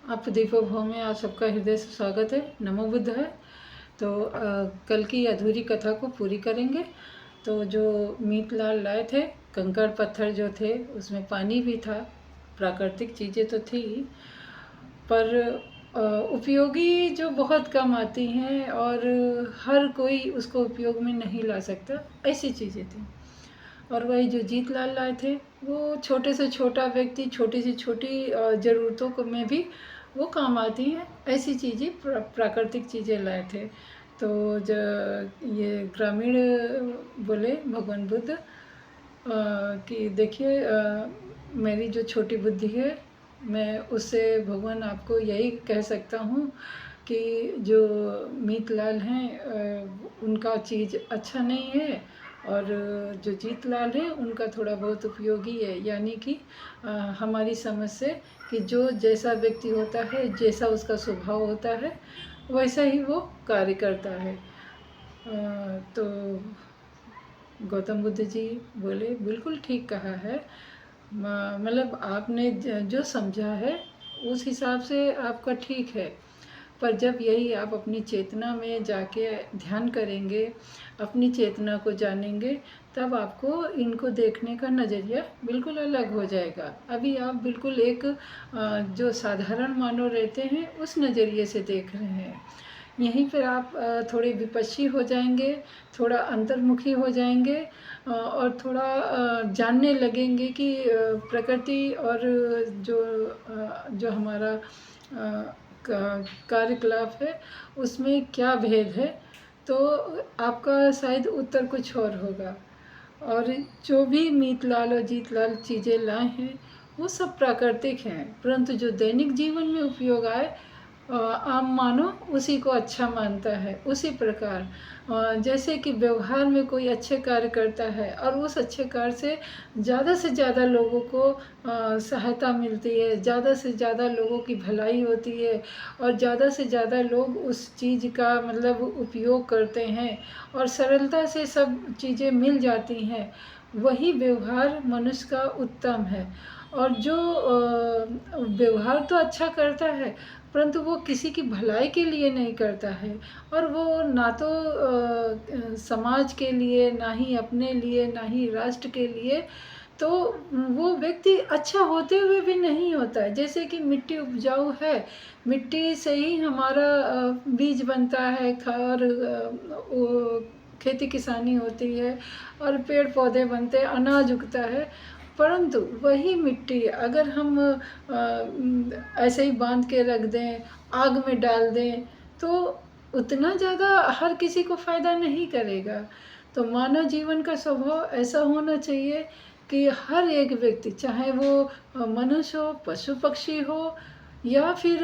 आप दीपक भव में आप सबका हृदय से स्वागत है। नमो बुद्ध है। तो कल की अधूरी कथा को पूरी करेंगे। तो जो मीत लाल लाए थे, कंकड़ पत्थर जो थे, उसमें पानी भी था, प्राकृतिक चीज़ें तो थी, पर उपयोगी जो बहुत कम आती हैं और हर कोई उसको उपयोग में नहीं ला सकता, ऐसी चीज़ें थी। और वही जो जीत लाल लाए थे, वो छोटे से छोटा व्यक्ति छोटी से छोटी ज़रूरतों को में भी वो काम आती हैं, ऐसी चीज़ें प्राकृतिक चीज़ें लाए थे। तो जो ये ग्रामीण बोले भगवान बुद्ध कि देखिए, मेरी जो छोटी बुद्धि है, मैं उससे भगवान आपको यही कह सकता हूँ कि जो मीत लाल हैं उनका चीज़ अच्छा नहीं है, और जो जीत लाल है उनका थोड़ा बहुत उपयोगी है। यानी कि हमारी समझ से कि जो जैसा व्यक्ति होता है, जैसा उसका स्वभाव होता है, वैसा ही वो कार्य करता है। तो गौतम बुद्ध जी बोले बिल्कुल ठीक कहा है। मतलब आपने जो समझा है उस हिसाब से आपका ठीक है, पर जब यही आप अपनी चेतना में जाके ध्यान करेंगे, अपनी चेतना को जानेंगे, तब आपको इनको देखने का नज़रिया बिल्कुल अलग हो जाएगा। अभी आप बिल्कुल एक जो साधारण मानव रहते हैं उस नज़रिए से देख रहे हैं। यहीं पर आप थोड़े विपश्ची हो जाएंगे, थोड़ा अंतर्मुखी हो जाएंगे, और थोड़ा जानने लगेंगे कि प्रकृति और जो हमारा कार्यकलाप है उसमें क्या भेद है। तो आपका शायद उत्तर कुछ और होगा। और जो भी मीत लाल और जीत लाल चीज़ें लाए हैं वो सब प्राकृतिक हैं, परंतु जो दैनिक जीवन में उपयोग आए, आम मानव उसी को अच्छा मानता है। उसी प्रकार जैसे कि व्यवहार में कोई अच्छे कार्य करता है और उस अच्छे कार्य से ज़्यादा लोगों को सहायता मिलती है, ज़्यादा से ज़्यादा लोगों की भलाई होती है, और ज़्यादा से ज़्यादा लोग उस चीज़ का मतलब उपयोग करते हैं और सरलता से सब चीज़ें मिल जाती हैं, वही व्यवहार मनुष्य का उत्तम है। और जो व्यवहार तो अच्छा करता है, परंतु वो किसी की भलाई के लिए नहीं करता है, और वो ना तो समाज के लिए, ना ही अपने लिए, ना ही राष्ट्र के लिए, तो वो व्यक्ति अच्छा होते हुए भी नहीं होता है। जैसे कि मिट्टी उपजाऊ है, मिट्टी से ही हमारा बीज बनता है, और खेती किसानी होती है, और पेड़ पौधे बनते हैं, अनाज उगता है। परंतु वही मिट्टी अगर हम ऐसे ही बांध के रख दें, आग में डाल दें, तो उतना ज़्यादा हर किसी को फ़ायदा नहीं करेगा। तो मानव जीवन का स्वभाव ऐसा होना चाहिए कि हर एक व्यक्ति, चाहे वो मनुष्य हो, पशु पक्षी हो, या फिर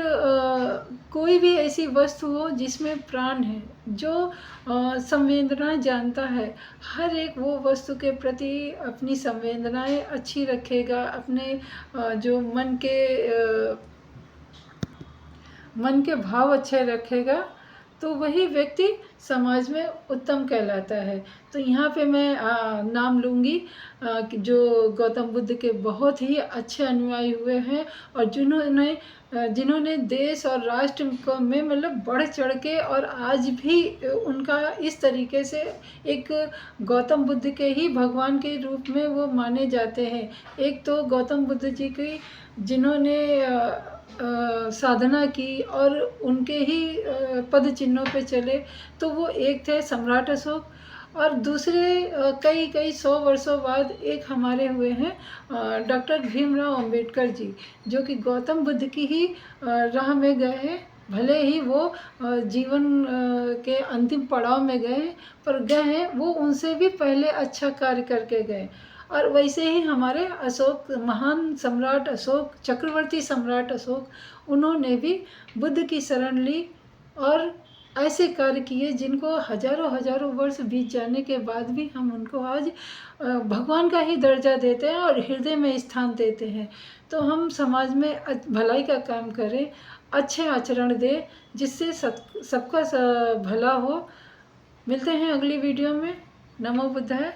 कोई भी ऐसी वस्तु हो जिसमें प्राण है, जो संवेदनाएं जानता है, हर एक वो वस्तु के प्रति अपनी संवेदनाएं अच्छी रखेगा, अपने जो मन के भाव अच्छे रखेगा, तो वही व्यक्ति समाज में उत्तम कहलाता है। तो यहाँ पे मैं नाम लूँगी जो गौतम बुद्ध के बहुत ही अच्छे अनुयायी हुए हैं, और जिन्होंने देश और राष्ट्र में मतलब बढ़ चढ़ के, और आज भी उनका इस तरीके से एक गौतम बुद्ध के ही भगवान के रूप में वो माने जाते हैं। एक तो गौतम बुद्ध जी की जिन्होंने साधना की और उनके ही पद चिन्हों पे चले, तो वो एक थे सम्राट अशोक, और दूसरे कई कई 100 वर्षों बाद एक हमारे हुए हैं डॉक्टर भीमराव अंबेडकर जी, जो कि गौतम बुद्ध की ही राह में गए हैं। भले ही वो जीवन के अंतिम पड़ाव में गए, पर गए हैं वो उनसे भी पहले अच्छा कार्य करके गए। और वैसे ही हमारे अशोक, महान सम्राट अशोक, चक्रवर्ती सम्राट अशोक, उन्होंने भी बुद्ध की शरण ली और ऐसे कार्य किए जिनको हजारों हजारों वर्ष बीत जाने के बाद भी हम उनको आज भगवान का ही दर्जा देते हैं और हृदय में स्थान देते हैं। तो हम समाज में भलाई का काम करें, अच्छे आचरण दें, जिससे सबका भला हो। मिलते हैं अगली वीडियो में। नमो बुद्धाय।